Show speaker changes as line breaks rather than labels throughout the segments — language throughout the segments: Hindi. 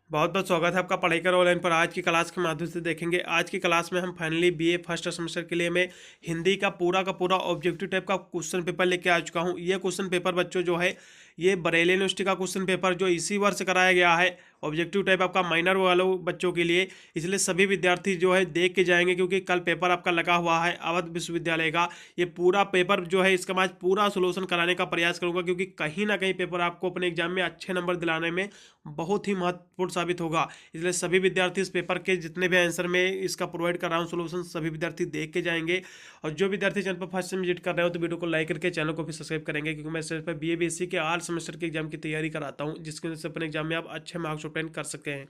बहुत बहुत स्वागत है आपका पढ़ाई कर ऑनलाइन पर। आज की क्लास के माध्यम से देखेंगे। आज की क्लास में हम फाइनली बीए फर्स्ट सेमेस्टर के लिए मैं हिंदी का पूरा ऑब्जेक्टिव टाइप का क्वेश्चन पेपर लेके आ चुका हूँ। ये क्वेश्चन पेपर बच्चों जो है ये बरेली यूनिवर्सिटी का क्वेश्चन पेपर जो इसी वर्ष कराया गया है। ऑब्जेक्टिव टाइप आपका माइनर वालों बच्चों के लिए, इसलिए सभी विद्यार्थी जो है देख के जाएंगे क्योंकि कल पेपर आपका लगा हुआ है अवध विश्वविद्यालय का। ये पूरा पेपर जो है इसका मैं पूरा सोल्यूशन कराने का प्रयास करूंगा क्योंकि कहीं ना कहीं पेपर आपको अपने एग्जाम में अच्छे नंबर दिलाने में बहुत ही महत्वपूर्ण साबित होगा। इसलिए सभी विद्यार्थी इस पेपर के जितने भी आंसर में इसका प्रोवाइड कर रहा हूँ सोल्यूशन, सभी विद्यार्थी देख के जाएंगे। और जो विद्यार्थी चैनल पर फर्स्ट टाइम विजिट कर रहे हो तो वीडियो को लाइक करके चैनल को भी सब्सक्राइब करेंगे क्योंकि मैं इस चैनल पर बीए बीएससी के ऑल सेमेस्टर के एग्जाम की तैयारी कराता हूँ जिसकी वजह से अपने एग्जाम में आप अच्छे मार्क्स ऑब्टेन कर सकते हैं।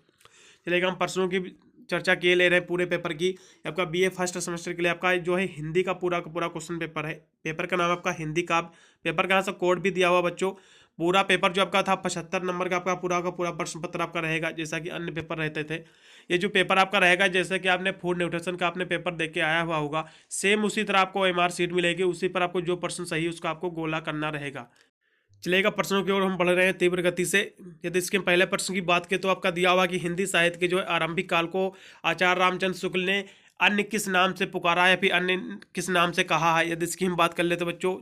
चलिएगा, हम प्रश्नों की चर्चा किए ले रहे हैं पूरे पेपर की। आपका बीए फर्स्ट सेमेस्टर के लिए आपका जो है हिंदी का पूरा क्वेश्चन पेपर है। पेपर का नाम आपका हिंदी का। पेपर का यहाँ से कोड भी दिया हुआ बच्चों। पूरा पेपर जो आपका था 75 नंबर का पूरा प्रश्न पत्र आपका रहेगा जैसा कि अन्य पेपर रहते थे। ये जो पेपर आपका रहेगा जैसे कि आपने फूड न्यूट्रिशन का आपने पेपर देख के आया हुआ होगा, सेम उसी तरह आपको एमआर सीट मिलेगी। उसी पर आपको जो प्रश्न सही उसका आपको गोला करना रहेगा। चलेगा, प्रश्नों की ओर हम बढ़ रहे हैं तीव्र गति से। यदि इसके पहले प्रश्न की बात करें तो आपका दिया हुआ कि हिंदी साहित्य के जो है आरंभिक काल को आचार्य रामचंद्र शुक्ल ने अन्य किस नाम से पुकारा या फिर अन्य किस नाम से कहा है। यदि इसकी हम बात कर ले तो बच्चों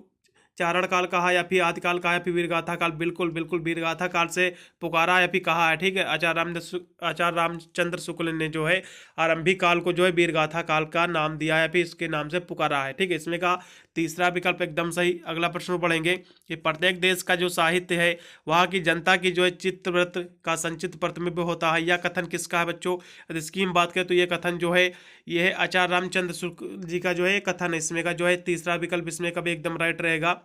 चारण काल कहा या फिर आदिकाल कहा या फिर वीरगाथा काल। बिल्कुल बिल्कुल वीरगाथा काल से पुकारा या फिर कहा है। ठीक है, आचार्य रामचंद्र शुक्ल ने जो है आरंभिक काल को जो है वीरगाथा काल का नाम दिया है या फिर इसके नाम से पुकारा है। ठीक है, इसमें का तीसरा विकल्प एकदम सही। अगला प्रश्न पढ़ेंगे कि प्रत्येक देश का जो साहित्य है वहाँ की जनता की जो है चित्तवृत्त का संचित प्रतिबिंब होता है। यह कथन किसका है बच्चों? यदि इसकी हम बात करें तो ये कथन जो है ये है आचार्य रामचंद्र शुक्ल जी का जो है कथन है। इसमें का जो है तीसरा विकल्प इसमें का भी एकदम राइट रहेगा।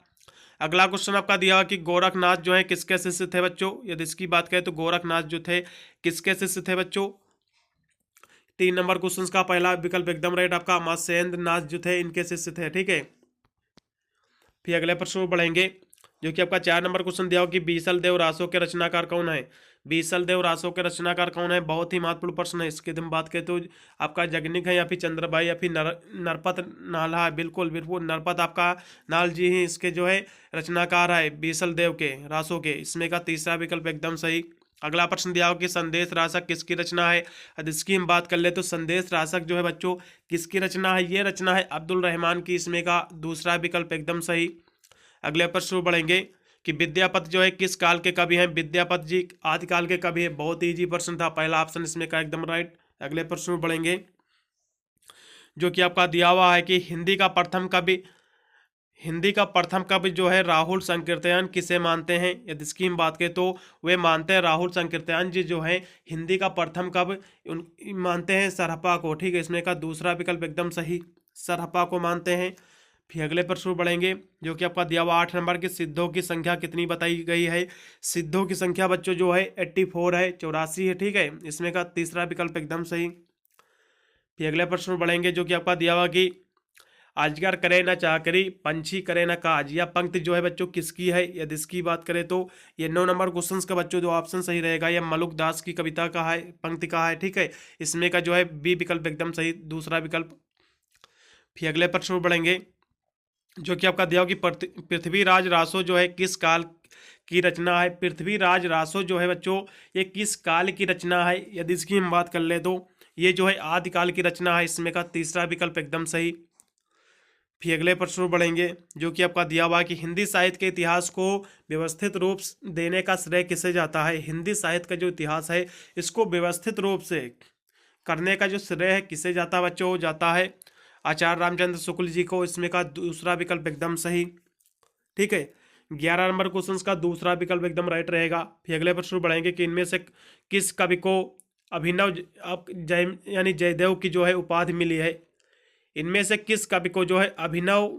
अगला क्वेश्चन आपका दिया हुआ कि गोरखनाथ जो है किसके शिष्य थे बच्चों? यदि इसकी बात करें तो गोरखनाथ जो थे किसके शिष्य थे बच्चों? 3 नंबर क्वेश्चन का पहला विकल्प एकदम राइट आपका मत्स्येंद्र नाथ जो थे इनके शिष्य थे। ठीक है, फिर अगले प्रश्न में बढ़ेंगे जो कि आपका 4 नंबर क्वेश्चन दिया हो कि बीसल देव रासो के रचनाकार कौन है? बीसल देव रासो के रचनाकार कौन है? बहुत ही महत्वपूर्ण प्रश्न है। इसके हम बात करें तो आपका जगनिक है या फिर चंद्रबाई या फिर नरपत नाला है। बिल्कुल बिल्कुल नरपत आपका नाल जी ही इसके जो है रचनाकार है बीसल देव के रासो के। इसमें का तीसरा विकल्प एकदम सही। अगला प्रश्न दिया हो कि संदेश रासक किसकी रचना है? यदि इसकी हम बात कर ले तो संदेश रासक जो है बच्चों किसकी रचना है? ये रचना है अब्दुल रहमान की। इसमें का दूसरा विकल्प एकदम सही। अगले प्रश्न बढ़ेंगे कि विद्यापति जो है किस काल के कवि हैं? विद्यापति जी आदिकाल के कवि है। बहुत ईजी प्रश्न था, पहला ऑप्शन इसमें का एकदम राइट। अगले प्रश्न बढ़ेंगे जो कि आपका दिया हुआ है कि हिंदी का प्रथम कवि जो है राहुल संकीर्तन किसे मानते हैं? यदि इसकी हम बात करें तो वे मानते हैं राहुल संकीर्तन जी जो है हिंदी का प्रथम कवि मानते हैं सरहपा को। ठीक है, इसमें का दूसरा विकल्प एकदम सही, सरहपा को मानते हैं। फिर अगले प्रश्न बढ़ेंगे जो कि आपका दिया हुआ 8 नंबर की सिद्धों की संख्या कितनी बताई गई है? सिद्धों की संख्या बच्चों जो है 84 है, 84 है। ठीक है, इसमें का तीसरा विकल्प एकदम सही। फिर अगले प्रश्न बढ़ेंगे जो कि आपका दिया हुआ कि अजगर करे न चाकरी पंछी करे न काज। यह पंक्ति जो है बच्चों किसकी है? यदि इसकी बात करें तो ये 9 नंबर क्वेश्चन का बच्चों जो ऑप्शन सही रहेगा यह मलुक दास की कविता का है, पंक्ति का है। ठीक है, इसमें का जो है बी विकल्प एकदम सही, दूसरा विकल्प। फिर अगले प्रश्न बढ़ेंगे जो कि आपका दिया हो कि पृथ्वीराज रासो जो है किस काल की रचना है? पृथ्वीराज रासो जो है बच्चों ये किस काल की रचना है? यदि इसकी हम बात कर ले तो ये जो है आदिकाल की रचना है। इसमें का तीसरा विकल्प एकदम सही। फिर अगले प्रश्न बढ़ेंगे जो कि आपका दिया हुआ कि हिंदी साहित्य के इतिहास को व्यवस्थित रूप देने का श्रेय किसे जाता है? हिंदी साहित्य का जो इतिहास है इसको व्यवस्थित रूप से करने का जो श्रेय है किसे जाता है बच्चों? जाता है आचार्य रामचंद्र शुक्ल जी को। इसमें का दूसरा विकल्प एकदम सही। ठीक है, 11 नंबर क्वेश्चन का दूसरा विकल्प एकदम राइट रहेगा। फिर अगले प्रश्न बढ़ेंगे कि इनमें से किस कवि को अभिनव जय यानी जयदेव की जो है उपाधि मिली है? इनमें से किस कवि को जो है अभिनव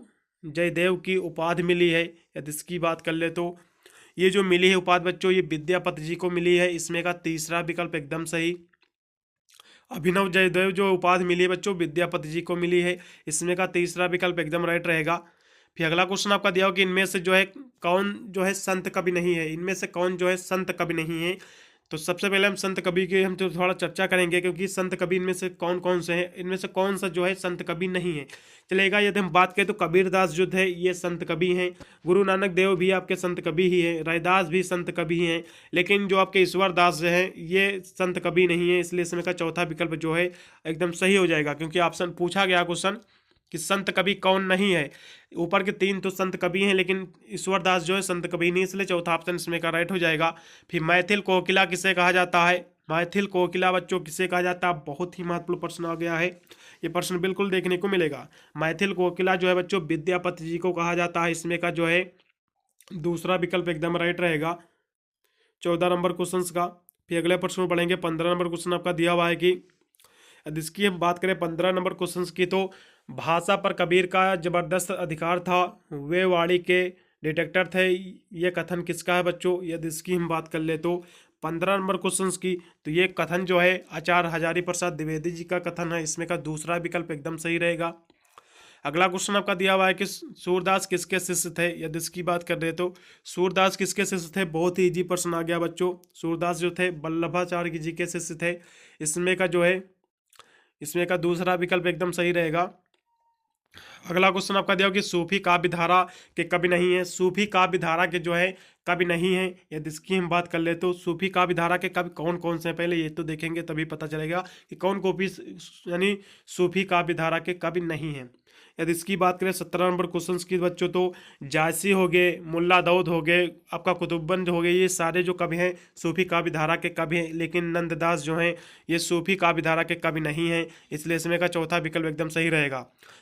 जयदेव की उपाधि मिली है? यदि इसकी बात कर ले तो ये जो मिली है उपाधि बच्चों ये विद्यापति जी को मिली है। इसमें का तीसरा विकल्प एकदम सही। अभिनव जयदेव जो उपाधि मिली है बच्चों विद्यापति जी को मिली है। इसमें का तीसरा विकल्प एकदम राइट रहेगा। फिर अगला क्वेश्चन आपका दिया हो कि इनमें से जो है कौन जो है संत कवि नहीं है? इनमें से कौन जो है संत कवि नहीं है? तो सबसे पहले हम संत कबीर की हम तो थोड़ा चर्चा करेंगे, क्योंकि संत कबीर में से कौन कौन से हैं, इनमें से कौन सा जो है संत कबीर नहीं है। चलेगा, यदि हम बात करें तो कबीरदास जो थे ये संत कबीर हैं, गुरु नानक देव भी आपके संत कबीर ही हैं, रैदास भी संत कबीर हैं, लेकिन जो आपके ईश्वर दास जो हैं ये संत कबीर नहीं है। इसलिए इसमें का चौथा विकल्प जो है एकदम सही हो जाएगा, क्योंकि ऑप्शन पूछा गया क्वेश्चन कि संत कवि कौन नहीं है। ऊपर के तीन तो संत कवि हैं, लेकिन ईश्वरदास जो है संत कवि नहीं, इसलिए चौथा ऑप्शन इसमें का राइट हो जाएगा। फिर मैथिल कोकिला किसे कहा जाता है? मैथिल कोकिला बच्चों किसे कहा जाता है? बहुत ही महत्वपूर्ण प्रश्न आ गया है, ये प्रश्न बिल्कुल देखने को मिलेगा। मैथिल कोकिला जो है बच्चों विद्यापति जी को कहा जाता है। इसमें का जो है दूसरा विकल्प एकदम राइट रहेगा 14 नंबर क्वेश्चन का। फिर अगले प्रश्न में पढ़ेंगे 15 नंबर क्वेश्चन आपका दिया हुआ है कि यदि इसकी हम बात करें 15 नंबर क्वेश्चन की, तो भाषा पर कबीर का जबरदस्त अधिकार था, वे वाणी के डिटेक्टर थे, ये कथन किसका है बच्चों? यदि इसकी हम बात कर ले तो 15 नंबर क्वेश्चन की, तो ये कथन जो है आचार्य हजारी प्रसाद द्विवेदी जी का कथन है। इसमें का दूसरा विकल्प एकदम सही रहेगा। अगला क्वेश्चन आपका दिया हुआ है कि सूरदास किसके शिष्य थे? यदि इसकी बात कर रहे तो सूरदास किसके शिष्य थे? बहुत ही इजी प्रश्न आ गया बच्चों। सूरदास जो थे वल्लभाचार्य जी के शिष्य थे। इसमें का जो है इसमें का दूसरा विकल्प एकदम सही रहेगा। अगला क्वेश्चन आपका दिया कि सूफी काव्य धारा के कवि नहीं है। सूफी काव्य धारा के जो है कवि नहीं है। यदि इसकी हम बात कर ले तो सूफी काव्य धारा के कवि कौन कौन से हैं, पहले ये तो देखेंगे तभी पता चलेगा कि कौन कॉपी यानी सूफी काव्य धारा के कवि नहीं है। यदि इसकी बात करें 17 नंबर क्वेश्चन की बच्चों, तो जायसी हो गए, मुल्ला दाऊद हो गए, आपका कुतुबबंद हो गए, ये सारे जो कवि हैं सूफी काव्य धारा के कवि हैं, लेकिन नंददास जो हैं ये सूफी काव्य धारा के कवि नहीं हैं। इसलिए इसमें का चौथा विकल्प एकदम सही रहेगा।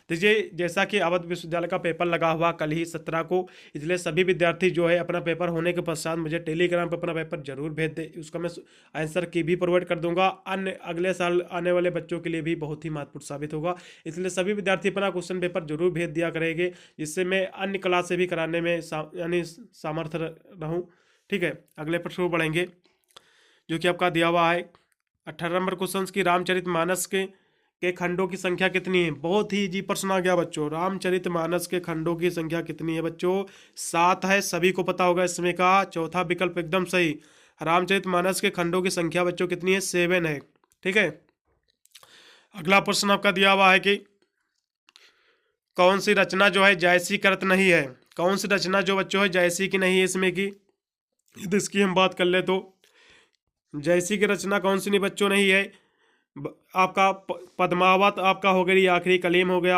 देखिए, जैसा कि अवध विश्वविद्यालय का पेपर लगा हुआ कल ही 17 को, इसलिए सभी विद्यार्थी जो है अपना पेपर होने के पश्चात मुझे टेलीग्राम पर अपना पेपर जरूर भेज दे, उसका मैं आंसर की भी प्रोवाइड कर दूंगा। अन्य अगले साल आने वाले बच्चों के लिए भी बहुत ही महत्वपूर्ण साबित होगा। इसलिए सभी विद्यार्थी अपना क्वेश्चन पेपर जरूर भेज दिया करेंगे, जिससे मैं अन्य क्लास से भी कराने में यानी सामर्थ्य रहूं। ठीक है, अगले प्रश्न को बढ़ेंगे जो कि आपका दिया हुआ है 18 नंबर क्वेश्चन की, रामचरितमानस के खंडों की संख्या कितनी है? बहुत ही इजी प्रश्न आ गया बच्चों। रामचरितमानस के खंडों की संख्या कितनी है बच्चों? 7 है, सभी को पता होगा। इसमें का चौथा विकल्प एकदम सही। रामचरितमानस के खंडों की संख्या बच्चों कितनी है? 7 है। ठीक है, अगला प्रश्न आपका दिया हुआ है कि कौन सी रचना जो है जायसी कृत नहीं है? कौन सी रचना जो बच्चों है जायसी की नहीं है इसमें की? यदि इसकी हम बात कर ले तो जायसी की रचना कौन सी नहीं बच्चों नहीं है? आपका पद्मावत आपका हो गई, आखिरी कलीम हो गया,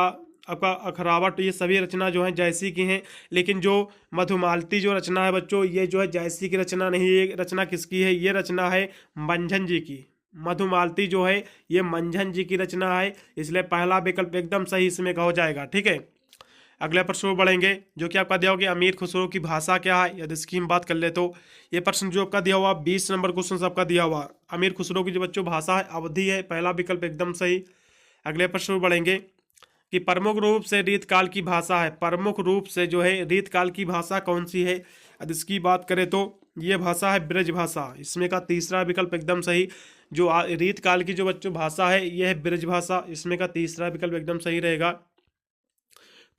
आपका अखरावट, ये सभी रचना जो है जायसी की हैं। लेकिन जो मधुमालती जो रचना है बच्चों, ये जो है जायसी की रचना नहीं है। ये रचना किसकी है? ये रचना है मंझन जी की। मधुमालती जो है ये मंझन जी की रचना है। इसलिए पहला विकल्प एकदम सही इसमें का हो जाएगा। ठीक है, अगले प्रश्न में बढ़ेंगे जो कि आपका दिया होगा कि अमीर खुसरो की भाषा क्या है? यदि इसकी हम बात कर ले तो ये प्रश्न जो आपका दिया हुआ 20 नंबर क्वेश्चन आपका दिया हुआ, अमीर खुसरो की जो बच्चों भाषा है अवधी है। पहला विकल्प एकदम सही। अगले प्रश्न में बढ़ेंगे कि प्रमुख रूप से रीतकाल की भाषा है। प्रमुख रूप से जो है रीतकाल की भाषा कौन सी है? यदि इसकी बात करें तो ये भाषा है ब्रज भाषा। इसमें का तीसरा विकल्प एकदम सही। जो रीतकाल की जो बच्चों भाषा है ये है ब्रज भाषा। इसमें का तीसरा विकल्प एकदम सही रहेगा।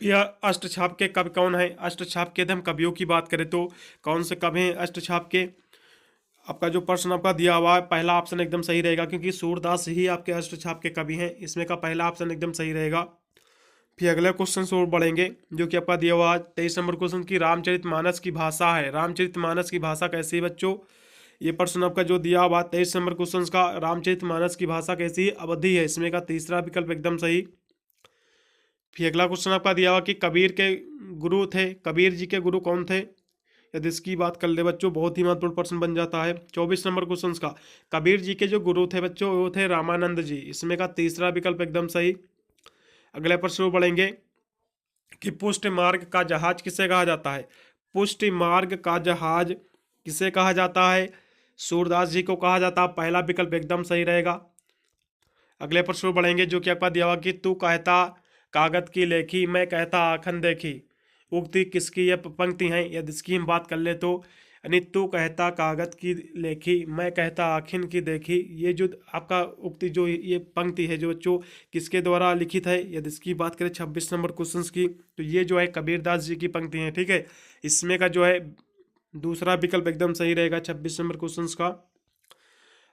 यह अष्टछाप के कवि कौन है? अष्टछाप के यदि हम कवियों की बात करें तो कौन से कवि हैं अष्टछाप के? आपका जो प्रश्न आपका दिया हुआ है पहला ऑप्शन एकदम सही रहेगा, क्योंकि सूरदास ही आपके अष्टछाप के कवि हैं। इसमें का पहला ऑप्शन एकदम सही रहेगा। फिर अगले क्वेश्चन से और बढ़ेंगे जो कि आपका दिया हुआ 23 नंबर क्वेश्चन की, रामचरितमानस की भाषा है। रामचरितमानस की भाषा कैसी है बच्चों? ये प्रश्न आपका जो दिया हुआ 23 नंबर क्वेश्चन का, रामचरितमानस की भाषा कैसी है? अवधी है। इसमें का तीसरा विकल्प एकदम सही। फिर अगला क्वेश्चन आपका दिया हुआ कि कबीर के गुरु थे, कबीर जी के गुरु कौन थे? यदि इसकी बात कर ले बच्चों बहुत ही महत्वपूर्ण प्रश्न बन जाता है। 24 नंबर क्वेश्चन का, कबीर जी के जो गुरु थे बच्चों वो थे रामानंद जी। इसमें का तीसरा विकल्प एकदम सही। अगले प्रश्न में बढ़ेंगे कि पुष्ट मार्ग का जहाज किसे कहा जाता है? पुष्ट मार्ग का जहाज किसे कहा जाता है? सूरदास जी को कहा जाता है। पहला विकल्प एकदम सही रहेगा। अगले प्रश्न में बढ़ेंगे जो कि आपका दिया हुआ कि तू कहता कागज की लेखी, मैं कहता आखन देखी, उक्ति किसकी ये पंक्ति हैं? यदि इसकी हम बात कर ले तो यानी तू कहता कागज की लेखी, मैं कहता आखिन की देखी, ये जो आपका उक्ति जो ये पंक्ति है जो बच्चों किसके द्वारा लिखित है? यदि इसकी बात करें 26 नंबर क्वेश्चन की, तो ये जो है कबीरदास जी की पंक्ति है। ठीक है, इसमें का जो है दूसरा विकल्प एकदम सही रहेगा 26 नंबर क्वेश्चन का।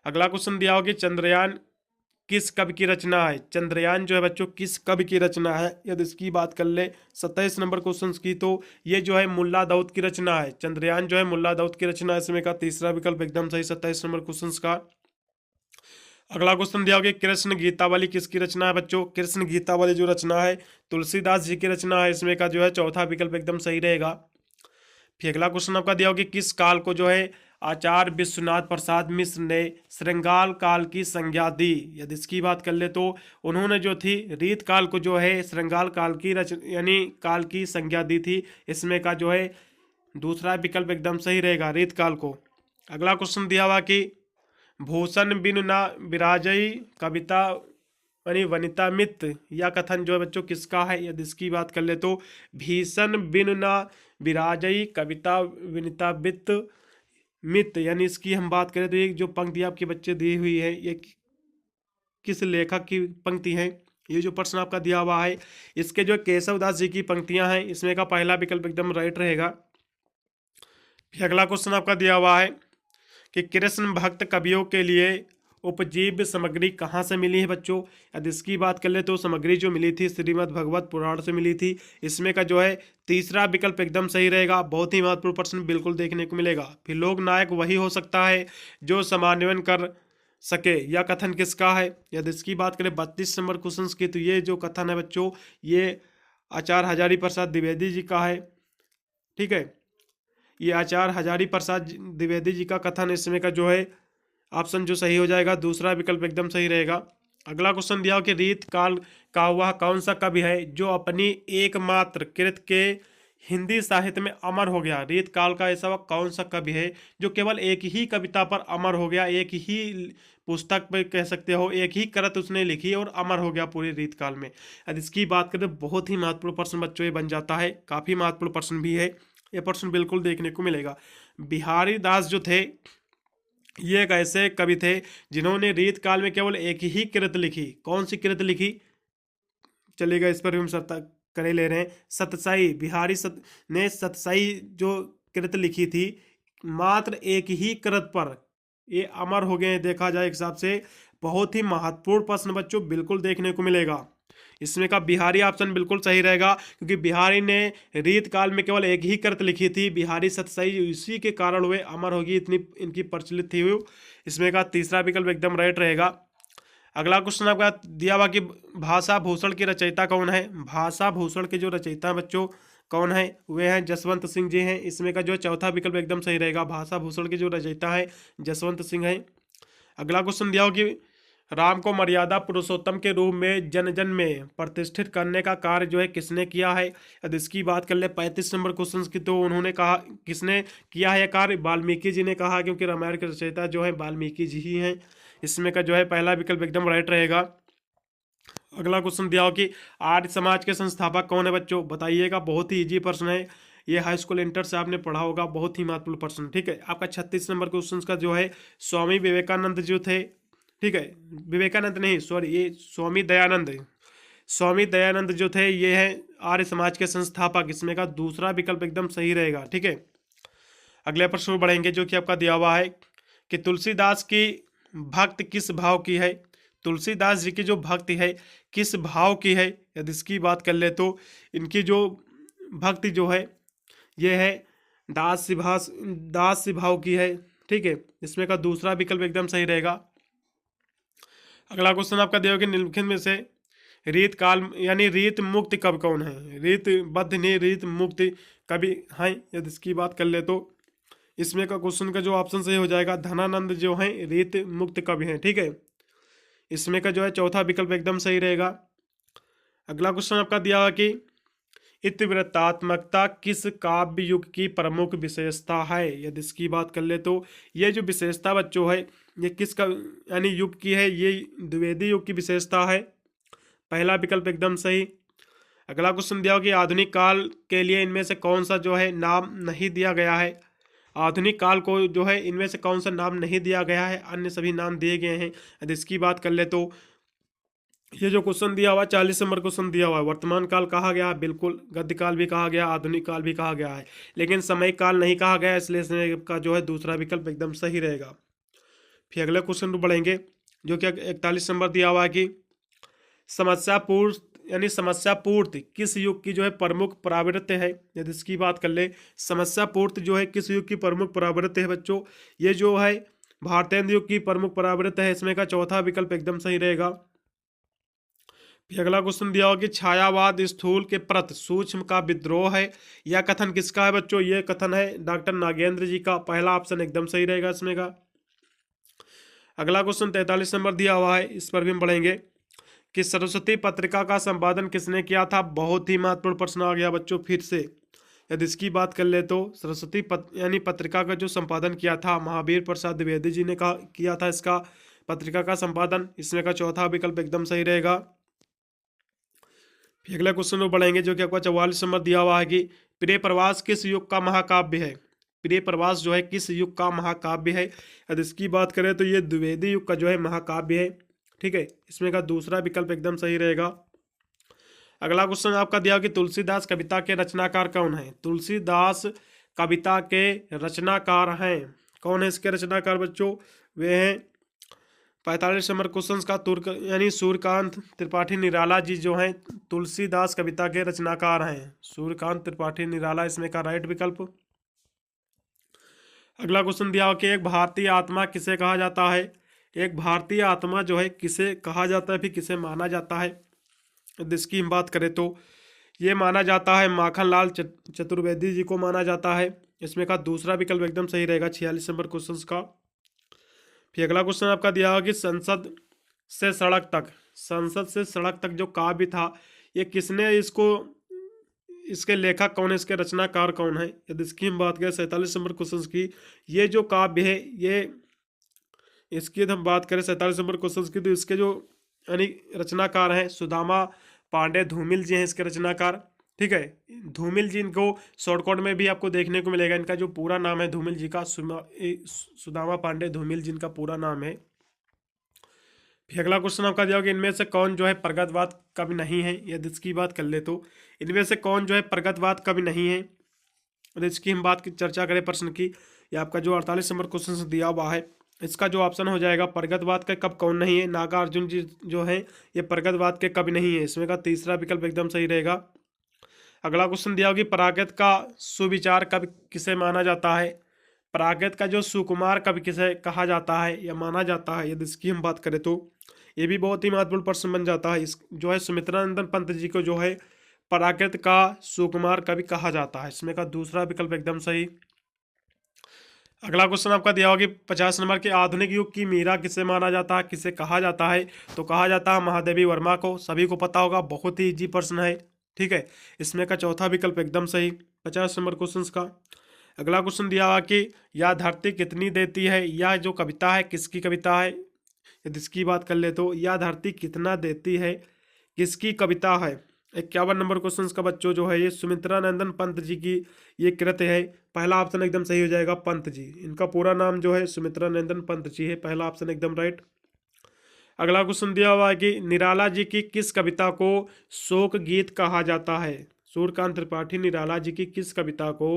अगला क्वेश्चन दिया होगा कि चंद्रयान किस कवि की रचना है। चंद्रयान जो है बच्चों किस कवि की रचना है। यदि इसकी बात कर ले 27 नंबर क्वेश्चन की, तो ये जो है मुल्ला दाऊद की रचना है। चंद्रयान जो है मुल्ला दाऊद की रचना है। इसमें का तीसरा विकल्प एकदम सही 27 नंबर क्वेश्चन का। अगला क्वेश्चन दिया होगा कृष्ण गीतावली किसकी रचना है बच्चों। कृष्ण गीतावली जो रचना है तुलसीदास जी की रचना है। इसमें का जो है चौथा विकल्प एकदम सही रहेगा। फिर अगला क्वेश्चन आपका दिया होगा कि किस काल को जो है आचार्य विश्वनाथ प्रसाद मिश्र ने श्रृंगार काल की संज्ञा दी। यदि इसकी बात कर ले तो उन्होंने जो थी रीत काल को जो है श्रृंगार काल की यानी काल की संज्ञा दी थी। इसमें का जो है दूसरा विकल्प एकदम सही रहेगा, रीत काल को। अगला क्वेश्चन दिया हुआ कि भूषण बिनु ना विराजई कविता यानी वनिता मित्र, यह कथन जो है बच्चों किसका है। यदि इसकी बात कर ले तो भीषण बिनु ना विराजई कविता वनिता मित्र यानी इसकी हम बात करें तो ये जो पंक्ति आपके बच्चे दी हुई है ये किस लेखक की पंक्ति है। ये जो प्रश्न आपका दिया हुआ है इसके जो केशवदास जी की पंक्तियां हैं। इसमें का पहला विकल्प एकदम राइट रहेगा। फिर अगला क्वेश्चन आपका दिया हुआ है कि कृष्ण भक्त कवियों के लिए उपजीव्य सामग्री कहाँ से मिली है बच्चों। यदि इसकी बात कर ले तो सामग्री जो मिली थी श्रीमद् भगवत पुराण से मिली थी। इसमें का जो है तीसरा विकल्प एकदम सही रहेगा। बहुत ही महत्वपूर्ण प्रश्न बिल्कुल देखने को मिलेगा। फिर लोक नायक वही हो सकता है जो समन्वयन कर सके, यह कथन किसका है। यदि इसकी बात करें 32 नंबर क्वेश्चन की, तो ये जो कथन है बच्चों ये आचार्य हजारी प्रसाद द्विवेदी जी का है। ठीक है, ये आचार्य हजारी प्रसाद द्विवेदी जी का कथन। इसमें का जो है ऑप्शन जो सही हो जाएगा दूसरा विकल्प एकदम सही रहेगा। अगला क्वेश्चन दिया हो कि रीत काल का वह कौन सा कवि है जो अपनी एकमात्र कृत के हिंदी साहित्य में अमर हो गया। रीत काल का ऐसा वह कौन सा कवि है जो केवल एक ही कविता पर अमर हो गया, एक ही पुस्तक पे कह सकते हो, एक ही कृत उसने लिखी और अमर हो गया पूरे रीत काल में। यदि इसकी बात करें बहुत ही महत्वपूर्ण प्रश्न बच्चों ये बन जाता है, काफ़ी महत्वपूर्ण प्रश्न भी है। ये प्रश्न बिल्कुल देखने को मिलेगा। बिहारी दास जो थे ये एक ऐसे कवि थे जिन्होंने रीत काल में केवल एक ही कृत लिखी। कौन सी कृत लिखी चलेगा, इस पर भी हम सत्ता करे ले रहे हैं। सतसाई बिहारी ने सतसाई जो कृत लिखी थी मात्र एक ही कृत पर ये अमर हो गए। देखा जाए हिसाब से बहुत ही महत्वपूर्ण प्रश्न बच्चों बिल्कुल देखने को मिलेगा। इसमें का बिहारी ऑप्शन बिल्कुल सही रहेगा क्योंकि बिहारी ने रीत काल में केवल एक ही कृत लिखी थी। बिहारी सतसाई इसी के कारण वे अमर होगी, इतनी इनकी प्रचलित थी वो। इसमें का तीसरा विकल्प एकदम राइट रहेगा। अगला क्वेश्चन आपका दिया हुआ कि भाषा भूषण की रचयिता कौन है। भाषा भूषण के जो रचयिता बच्चों कौन है वे हैं जसवंत सिंह जी हैं। इसमें का जो चौथा विकल्प एकदम सही रहेगा। भाषा भूषण के जो रचयिता है जसवंत सिंह हैं। अगला क्वेश्चन दिया हो कि राम को मर्यादा पुरुषोत्तम के रूप में जन जन में प्रतिष्ठित करने का कार्य जो है किसने किया है। यदि इसकी बात कर ले 35 नंबर क्वेश्चन की, तो उन्होंने कहा किसने किया है कार्य, वाल्मीकि जी ने कहा क्योंकि रामायण के रचयिता जो है वाल्मीकि जी ही हैं। इसमें का जो है पहला विकल्प एकदम राइट रहेगा। अगला क्वेश्चन दिया हो कि आर्य समाज के संस्थापक कौन है बच्चों, बताइएगा। बहुत ही ईजी प्रश्न है ये, हाई स्कूल इंटर से आपने पढ़ा होगा, बहुत ही महत्वपूर्ण प्रश्न। ठीक है, आपका 36 नंबर क्वेश्चन का जो है स्वामी विवेकानंद जो थे, ठीक है विवेकानंद नहीं सॉरी ये स्वामी दयानंद जो थे ये है आर्य समाज के संस्थापक। इसमें का दूसरा विकल्प एकदम सही रहेगा। ठीक है, अगले प्रश्न बढ़ेंगे जो कि आपका दिया हुआ है कि तुलसीदास की भक्ति किस भाव की है। तुलसीदास जी की जो भक्ति है किस भाव की है। यदि इसकी बात कर ले तो इनकी जो भक्ति जो है ये है दास भाव की है। ठीक है, इसमें का दूसरा विकल्प एकदम सही रहेगा। अगला क्वेश्चन आपका दिया कि निम्नलिखित में से रीत काल यानी रीत मुक्त कवि कौन है। रीत बद्ध ने रीत मुक्त कवि हैं। यदि इसकी बात कर ले तो इसमें का क्वेश्चन का जो ऑप्शन सही हो जाएगा धनानंद जो हैं रीत मुक्त कवि हैं। ठीक है, इसमें का जो है चौथा विकल्प एकदम सही रहेगा। अगला क्वेश्चन आपका दिया हुआ कि इतिवृत्तात्मकता किस काव्य युग की प्रमुख विशेषता है। यदि इसकी बात कर ले तो ये जो विशेषता बच्चों है ये किसका यानी युग की है, ये द्विवेदी युग की विशेषता है। पहला विकल्प एकदम सही। अगला क्वेश्चन दिया हो कि आधुनिक काल के लिए इनमें से कौन सा जो है नाम नहीं दिया गया है। आधुनिक काल को जो है इनमें से कौन सा नाम नहीं दिया गया है, अन्य सभी नाम दिए गए हैं। यदि इसकी बात कर ले तो ये जो क्वेश्चन दिया हुआ 40 नंबर क्वेश्चन दिया हुआ है वर्तमान काल कहा गया है, बिल्कुल गद्य काल भी कहा गया, आधुनिक काल भी कहा गया है, लेकिन समय काल नहीं कहा गया, इसलिए इसमें का जो है दूसरा विकल्प एकदम सही रहेगा। फिर अगले क्वेश्चन पर बढ़ेंगे जो कि 41 नंबर दिया हुआ है कि समस्या पूर्ति यानी समस्या पूर्ति किस युग की जो है प्रमुख प्रवृत्ति है। यदि इसकी बात कर ले, समस्या पूर्ति जो है किस युग की प्रमुख प्रवृत्ति है बच्चों, ये जो है भारतेंद्र युग की प्रमुख प्रवृत्ति है। इसमें का चौथा विकल्प एकदम सही रहेगा। फिर अगला क्वेश्चन दिया होगा कि छायावाद स्थूल के प्रति सूक्ष्म का विद्रोह है। यह कथन किसका है बच्चों, ये कथन है डॉक्टर नागेंद्र जी का। पहला ऑप्शन एकदम सही रहेगा इसमें का। अगला क्वेश्चन 43 नंबर दिया हुआ है, इस पर भी हम पढ़ेंगे कि सरस्वती पत्रिका का संपादन किसने किया था। बहुत ही महत्वपूर्ण प्रश्न आ गया बच्चों फिर से। यदि इसकी बात कर ले तो सरस्वती यानी पत्रिका का जो संपादन किया था महावीर प्रसाद द्विवेदी जी ने किया था इसका पत्रिका का संपादन। इसमें का चौथा विकल्प एकदम सही रहेगा। फिर अगला क्वेश्चन में बढ़ेंगे जो कि आपका 44 नंबर दिया हुआ है कि प्रिय प्रवास किस युग का महाकाव्य है। प्रिय प्रवास जो है किस युग का महाकाव्य है। यदि इसकी बात करें तो ये द्विवेदी युग का जो है महाकाव्य है। ठीक है, इसमें का दूसरा विकल्प एकदम सही रहेगा। अगला क्वेश्चन आपका दिया कि तुलसीदास कविता के रचनाकार कौन है। तुलसीदास कविता के रचनाकार हैं, कौन है इसके रचनाकार बच्चों, वे हैं 45 नंबर क्वेश्चन का तुर्क यानी सूर्यकांत त्रिपाठी निराला जी जो हैं तुलसीदास कविता के रचनाकार हैं। सूर्यकांत त्रिपाठी निराला इसमें का राइट विकल्प। अगला क्वेश्चन दिया कि एक भारतीय आत्मा किसे कहा जाता है। एक भारतीय आत्मा जो है किसे कहा जाता है, फिर किसे माना जाता है। इसकी हम बात करें तो ये माना जाता है माखनलाल चतुर्वेदी जी को माना जाता है। इसमें का दूसरा विकल्प एकदम सही रहेगा 46 नंबर क्वेश्चन का। फिर अगला क्वेश्चन आपका दिया होगा कि संसद से सड़क तक, संसद से सड़क तक जो काव्य था ये किसने इसको, इसके लेखक कौन है, इसके रचनाकार कौन है। यदि इसकी हम बात करें 47 नंबर क्वेश्चन की, ये जो काव्य है ये इसकी हम बात करें 47 नंबर क्वेश्चन की तो इसके जो यानी रचनाकार हैं सुदामा पांडे धूमिल जी हैं इसके रचनाकार। ठीक है, धूमिल जी इनको शॉर्टकट में भी आपको देखने को मिलेगा। इनका जो पूरा नाम है धूमिल जी का सुदामा पांडे धूमिल जी इनका पूरा नाम है। फिर अगला क्वेश्चन आपका दिया कि इनमें से कौन जो है प्रगतवाद कवि नहीं है। यदि इसकी बात कर ले तो इनमें से कौन जो है प्रगतवाद कवि नहीं है। यदि इसकी हम बात की चर्चा करें प्रश्न की, ये आपका जो 48 नंबर क्वेश्चन दिया हुआ है इसका जो ऑप्शन हो जाएगा प्रगतवाद के कब कौन नहीं है। नागार्जुन जी जो है ये प्रगतवाद के कवि नहीं है। इसमें का तीसरा विकल्प एकदम सही रहेगा। अगला क्वेश्चन दिया होगी प्राकृत का सुविचार कवि किसे माना जाता है। प्राकृत का जो सुकुमार कवि किसे कहा जाता है या माना जाता है। यदि इसकी हम बात करें तो ये भी बहुत ही महत्वपूर्ण प्रश्न बन जाता है। इस जो है सुमित्रानंदन पंत जी को जो है प्राकृत का सुकुमार कवि कहा जाता है। इसमें का दूसरा विकल्प एकदम सही। अगला क्वेश्चन आपका दिया होगा कि 50 नंबर के आधुनिक युग की मीरा किसे माना जाता है, किसे कहा जाता है। तो कहा जाता है महादेवी वर्मा को, सभी को पता होगा, बहुत ही इजी प्रश्न है। ठीक है, इसमें का चौथा विकल्प एकदम सही 50 नंबर क्वेश्चन का। अगला क्वेश्चन दिया हुआ कि यह धरती कितनी देती है। यह जो कविता है किसकी कविता है। यदि इसकी बात कर ले तो यह धरती कितना देती है किसकी कविता है। 51 नंबर क्वेश्चन का बच्चों जो है ये सुमित्रानंदन पंत जी की ये कृति है। पहला ऑप्शन एकदम सही हो जाएगा पंत जी, इनका पूरा नाम जो है सुमित्रानंदन पंत जी है। पहला ऑप्शन एकदम राइट। अगला क्वेश्चन दिया हुआ है कि निराला जी की किस कविता को शोक गीत कहा जाता है। सूर्यकांत त्रिपाठी निराला जी की किस कविता को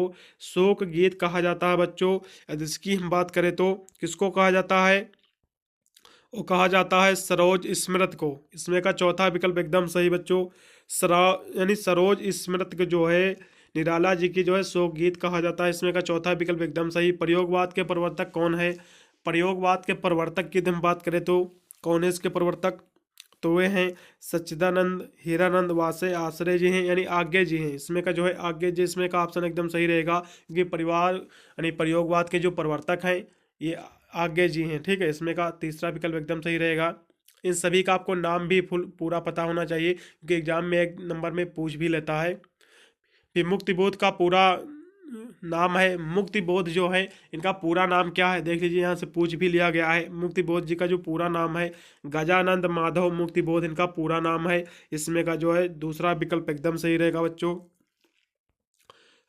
शोक गीत कहा जाता है बच्चों। यदि इसकी हम बात करें तो किसको कहा जाता है, वो कहा जाता है सरोज स्मृत को। इसमें का चौथा विकल्प एकदम सही बच्चों, यानी सरोज स्मृत को जो है निराला जी की जो है शोक गीत कहा जाता है। इसमें का चौथा विकल्प एकदम सही। प्रयोगवाद के प्रवर्तक कौन है। प्रयोगवाद के प्रवर्तक की हम बात करें तो कौन है इसके प्रवर्तक, तो वे हैं सच्चिदानंद हीरानंद वासे आश्रय जी हैं यानी आज्ञे जी हैं। इसमें का जो है आज्ञे जी, इसमें का ऑप्शन एकदम सही रहेगा क्योंकि परिवार यानी प्रयोगवाद के जो प्रवर्तक हैं ये आज्ञे जी हैं। ठीक है, इसमें का तीसरा विकल्प एकदम सही रहेगा। इन सभी का आपको नाम भी पूरा पता होना चाहिए क्योंकि एग्जाम में एक नंबर में पूछ भी लेता है। फिर मुक्तिबोध का पूरा नाम है, मुक्तिबोध जो है इनका पूरा नाम क्या है देख लीजिए, यहाँ से पूछ भी लिया गया है। मुक्तिबोध जी का जो पूरा नाम है गजानंद माधव मुक्तिबोध इनका पूरा नाम है। इसमें का जो है दूसरा विकल्प एकदम सही रहेगा बच्चों।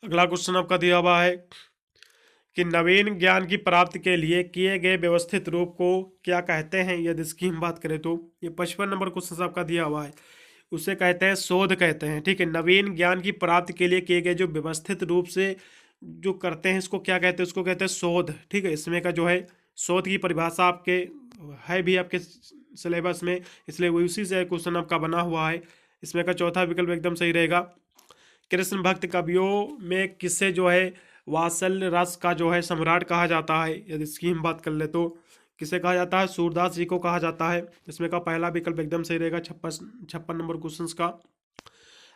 अगला क्वेश्चन आपका दिया हुआ है कि नवीन ज्ञान की प्राप्ति के लिए किए गए व्यवस्थित रूप को क्या कहते हैं। यदि इसकी हम बात करें तो ये 55 नंबर क्वेश्चन आपका दिया हुआ है, उसे कहते हैं शोध कहते हैं। ठीक है, नवीन ज्ञान की प्राप्ति के लिए किए गए जो व्यवस्थित रूप से जो करते हैं इसको क्या कहते हैं, उसको कहते हैं शोध। ठीक है, इसमें का जो है शोध की परिभाषा आपके है भी आपके सिलेबस में, इसलिए वो उसी से क्वेश्चन आपका बना हुआ है। इसमें का चौथा विकल्प एकदम सही रहेगा। कृष्ण भक्त कवियों में किसे जो है वात्सल्य रस का जो है सम्राट कहा जाता है, यदि इसकी हम बात कर ले तो किसे कहा जाता है, सूरदास जी को कहा जाता है। इसमें का पहला विकल्प एकदम सही रहेगा 56 नंबर क्वेश्चन का।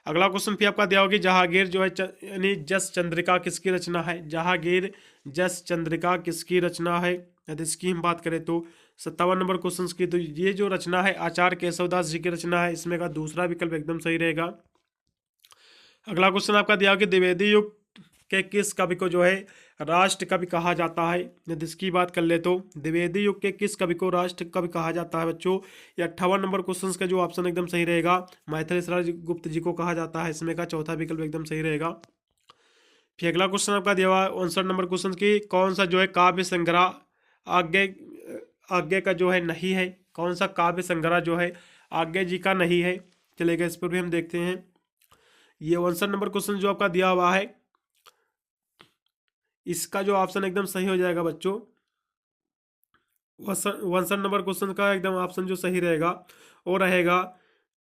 अगला क्वेश्चन फिर आपका दिया होगी जहांगीर जो है यानी जस चंद्रिका किसकी रचना है, जहांगीर जस चंद्रिका किसकी रचना है, यदि इसकी हम बात करें तो 57 नंबर क्वेश्चन की। तो ये जो रचना है आचार्य केशवदास जी की रचना है। इसमें का दूसरा विकल्प एकदम सही रहेगा। अगला क्वेश्चन आपका दिया कि द्विवेदी युग के किस कवि को जो है राष्ट्र कवि कहा जाता है, यदि इसकी बात कर ले तो द्विवेदी युग के किस कवि को राष्ट्र कवि कहा जाता है बच्चों। ये 58 नंबर क्वेश्चन का जो ऑप्शन एकदम सही रहेगा, मैथिली शरण गुप्त जी को कहा जाता है। इसमें का चौथा विकल्प एकदम सही रहेगा। फिर अगला क्वेश्चन आपका दिया हुआ 59 नंबर क्वेश्चन की कौन सा जो है काव्य संग्रह आगे आगे का जो है नहीं है, कौन सा काव्य संग्रह जो है आगे जी का नहीं है। चलेगा, इस पर भी हम देखते हैं। ये 59 नंबर क्वेश्चन जो आपका दिया हुआ है, इसका जो ऑप्शन एकदम सही हो जाएगा बच्चों 59 नंबर क्वेश्चन का एकदम ऑप्शन जो सही रहेगा वो रहेगा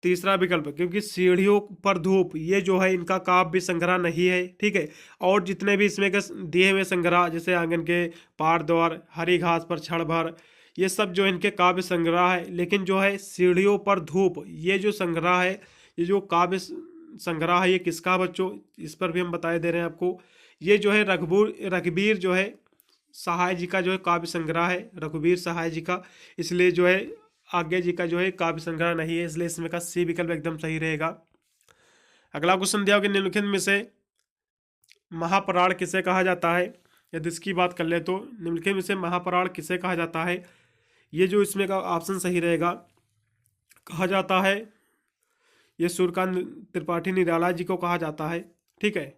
तीसरा विकल्प, क्योंकि सीढ़ियों पर धूप ये जो है इनका काव्य संग्रह नहीं है। ठीक है, और जितने भी इसमें के दिए हुए संग्रह जैसे आंगन के पार द्वार, हरी घास पर क्षण भर, ये सब जो इनके काव्य संग्रह है। लेकिन जो है सीढ़ियों पर धूप ये जो संग्रह है, ये जो काव्य संग्रह है, ये किसका बच्चों, इस पर भी हम बताए दे रहे हैं आपको। ये जो है रघुवीर जो है सहाय जी का जो है काव्य संग्रह है, रघुवीर सहाय जी का। इसलिए जो है आज्ञा जी का जो है काव्य संग्रह नहीं है, इसलिए इसमें का सी विकल्प एकदम सही रहेगा। अगला क्वेश्चन दिया होगा निम्नलिखित में से महापराण किसे कहा जाता है, यदि इसकी बात कर ले तो निम्नलिखित में से महापराण किसे कहा जाता है। ये जो इसमें का ऑप्शन सही रहेगा, कहा जाता है ये सूर्यकांत त्रिपाठी निराला जी को कहा जाता है। ठीक है,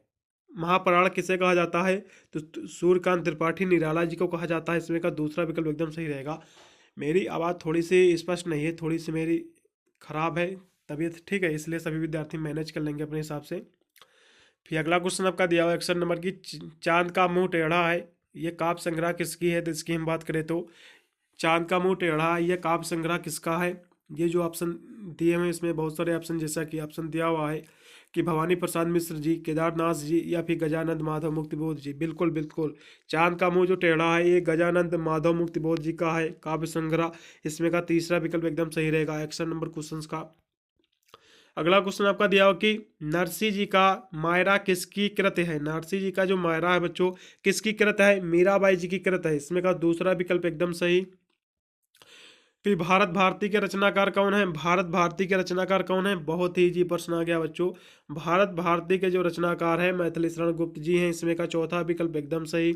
महापराण किसे कहा जाता है तो सूर्यकांत त्रिपाठी निराला जी को कहा जाता है। इसमें का दूसरा विकल्प एकदम सही रहेगा। मेरी आवाज़ थोड़ी सी स्पष्ट नहीं है, थोड़ी सी मेरी खराब है तबीयत। ठीक है, इसलिए सभी विद्यार्थी मैनेज कर लेंगे अपने हिसाब से। फिर अगला क्वेश्चन आपका दिया हुआ 61 नंबर की चांद का मुंह टेढ़ा है, ये काव्य संग्रह किसकी है, तो इसकी हम बात करें तो चांद का मुंह टेढ़ा है ये काव्य संग्रह किसका है। ये जो ऑप्शन दिए हुए इसमें बहुत सारे ऑप्शन, जैसा कि ऑप्शन दिया हुआ है कि भवानी प्रसाद मिश्र जी, केदारनाथ जी या फिर गजानंद माधव मुक्तिबोध जी। बिल्कुल बिल्कुल, चांद का मुंह जो टेढ़ा है ये गजानंद माधव मुक्तिबोध जी का है काव्य संग्रह। इसमें का तीसरा विकल्प एकदम सही रहेगा 61 नंबर क्वेश्चन का। अगला क्वेश्चन आपका दिया हो कि नरसी जी का मायरा किसकी कृत है, नरसी जी का जो मायरा है बच्चों किसकी कृत है, मीराबाई जी की कृत है। इसमें का दूसरा विकल्प एकदम सही। फिर भारत भारती के रचनाकार कौन है, भारत भारती के रचनाकार कौन है, बहुत ही इजी प्रश्न आ गया बच्चों। भारत भारती के जो रचनाकार है मैथिली शरण गुप्त जी हैं। इसमें का चौथा विकल्प एकदम सही।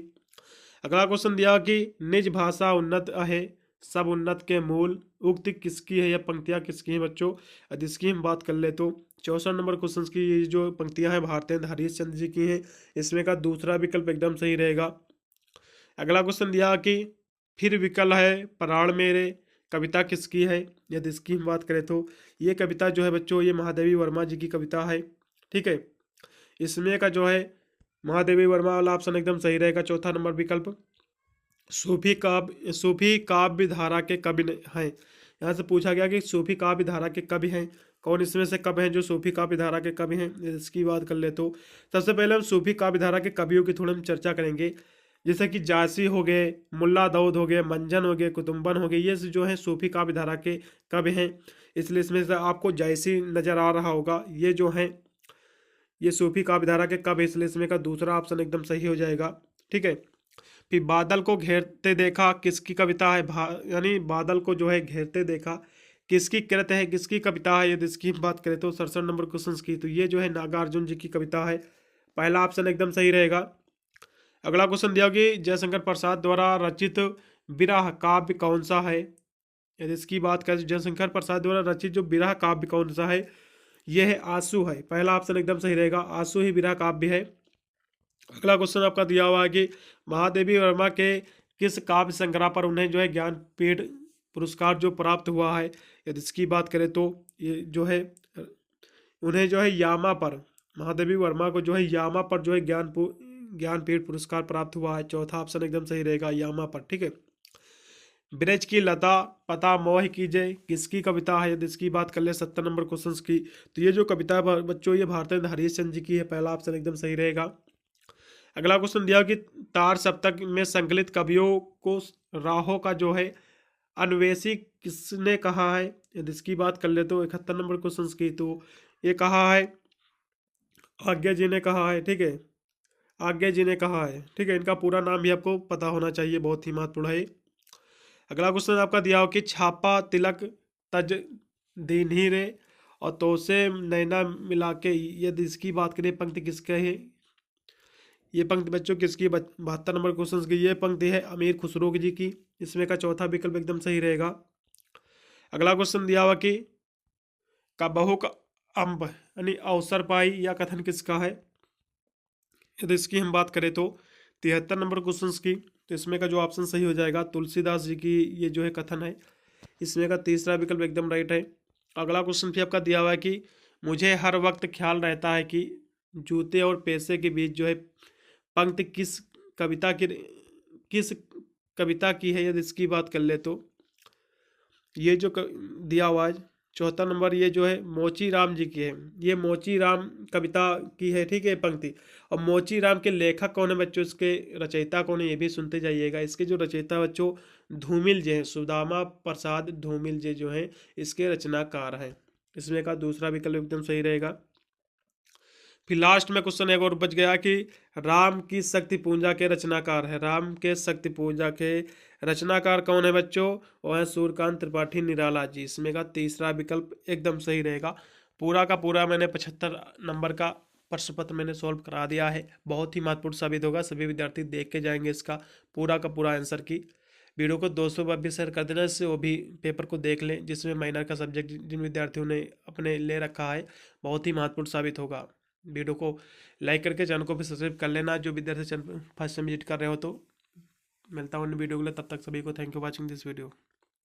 अगला क्वेश्चन दिया कि निज भाषा उन्नत है सब उन्नत के मूल, उक्ति किसकी है, यह पंक्तियां किसकी हैं बच्चों, यदि इसकी हम बात कर ले तो 64 नंबर क्वेश्चन की ये जो पंक्तियां हैं भारतेंद्र हरीशचंद्र जी की हैं। इसमें का दूसरा विकल्प एकदम सही रहेगा। अगला क्वेश्चन दिया कि फिर विकल है प्राण मेरे, कविता किसकी है, यदि इसकी हम बात करें तो ये कविता जो है बच्चों ये महादेवी वर्मा जी की कविता है। ठीक है, इसमें का जो है महादेवी वर्मा वाला ऑप्शन एकदम सही रहेगा, चौथा नंबर विकल्प। सूफी काव्य धारा के कवि हैं, यहाँ से पूछा गया कि सूफी काव्य धारा के कवि हैं कौन, इसमें से कवि हैं जो सूफी काव्य धारा के कवि हैं, इसकी बात कर ले तो सबसे पहले हम सूफी काव्य धारा के कवियों की थोड़ी हम चर्चा करेंगे। जैसे कि जासी हो गए, मुल्ला दाऊद हो गए, मंजन हो गए, कुतुम्बन हो गए, ये जो है सूफी काव्य धारा के कवि हैं। इसलिए इसमें से आपको जायसी नजर आ रहा होगा, ये जो है ये सूफी काव्य धारा के कवि, इसलिए इसमें का दूसरा ऑप्शन एकदम सही हो जाएगा। ठीक है, फिर बादल को घेरते देखा किसकी कविता है, यानी बादल को जो है घेरते देखा किसकी कृत है, किसकी कविता है, यदि इसकी बात करें तो 67 नंबर क्वेश्चन की, तो ये जो है नागार्जुन जी की कविता है। पहला ऑप्शन एकदम सही रहेगा। अगला क्वेश्चन दिया कि जयशंकर प्रसाद द्वारा रचित विरह काव्य कौन सा है, यदि इसकी बात करें जयशंकर प्रसाद द्वारा रचित जो विरह काव्य कौन सा है, यह है आंसू है। पहला ऑप्शन एकदम सही रहेगा, आंसू ही विरह काव्य है। अगला क्वेश्चन आपका दिया हुआ है कि महादेवी वर्मा के किस काव्य संग्रह पर उन्हें जो है ज्ञानपीठ पुरस्कार जो प्राप्त हुआ है, यदि इसकी बात करें तो ये जो है उन्हें जो है यामा पर, महादेवी वर्मा को जो है यामा पर जो है ज्ञानपीठ पुरस्कार प्राप्त हुआ है। चौथा ऑप्शन एकदम सही रहेगा, यामा पर। ठीक है, ब्रज की लता पता मोह कीजिए किसकी कविता है, यदि इसकी बात कर ले 70 नंबर क्वेश्चन की, तो ये जो कविता है बच्चों ये भारतेंद्र हरीशचंद्र जी की है। पहला ऑप्शन एकदम सही रहेगा। अगला क्वेश्चन दिया कि तार सप्तक में संकलित कवियों को राहों का जो है अन्वेषी किसने कहा है, यदि इसकी बात कर ले तो 71 नंबर क्वेश्चन की, तो ये कहा है आज्ञा जी ने कहा है। ठीक है, आज्ञा जी ने कहा है। ठीक है, इनका पूरा नाम भी आपको पता होना चाहिए, बहुत ही महत्वपूर्ण है। अगला क्वेश्चन आपका दिया हो कि छापा तिलक तज दीन्ही रे और तो से नैना मिला के, यदि इसकी बात करें पंक्ति किसका है, ये पंक्ति बच्चों किसकी, 72 नंबर क्वेश्चन की ये पंक्ति है अमीर खुसरो जी की। इसमें का चौथा विकल्प एकदम सही रहेगा। अगला क्वेश्चन दिया हुआ कि कबहू का अम्ब यानी अवसर पाई या कथन किसका है, यदि इसकी हम बात करें तो 73 नंबर क्वेश्चन की, तो इसमें का जो ऑप्शन सही हो जाएगा तुलसीदास जी की ये जो है कथन है। इसमें का तीसरा विकल्प एकदम राइट है। अगला क्वेश्चन भी आपका दिया हुआ है कि मुझे हर वक्त ख्याल रहता है कि जूते और पैसे के बीच जो है पंक्ति किस कविता की है, यदि इसकी बात कर ले तो ये जो दिया हुआ है चौथा नंबर, ये जो है मोची राम जी की है। ये मोची राम कविता की है। ठीक है पंक्ति, और मोची राम के लेखक कौन है बच्चों, इसके रचयिता कौन है ये भी सुनते जाइएगा। इसके जो रचयिता बच्चों धूमिल जी हैं, सुदामा प्रसाद धूमिल जी जो हैं इसके रचनाकार हैं। इसमें का दूसरा विकल्प एकदम सही रहेगा। फिर लास्ट में क्वेश्चन एक और बच गया कि राम की शक्ति पूजा के रचनाकार है, राम के शक्ति पूजा के रचनाकार कौन है बच्चों, वो है सूर्यकांत त्रिपाठी निराला जी। इसमें का तीसरा विकल्प एकदम सही रहेगा। पूरा का पूरा मैंने 75 नंबर का प्रश्न पत्र मैंने सॉल्व करा दिया है, बहुत ही महत्वपूर्ण साबित होगा। सभी विद्यार्थी देख के जाएंगे इसका पूरा का पूरा आंसर की। वीडियो को दोस्तों पर भी शेयर कर देना, इससे वो भी पेपर को देख लें जिसमें माइनर का सब्जेक्ट जिन विद्यार्थियों ने अपने ले रखा है, बहुत ही महत्वपूर्ण साबित होगा। वीडियो को लाइक करके चैनल को भी सब्सक्राइब कर लेना जो विद्यार्थी चैनल फर्स्ट टाइम विजिट कर रहे हो। तो मिलता हूँ वीडियो के लिए, तब तक सभी को thank you watching this video.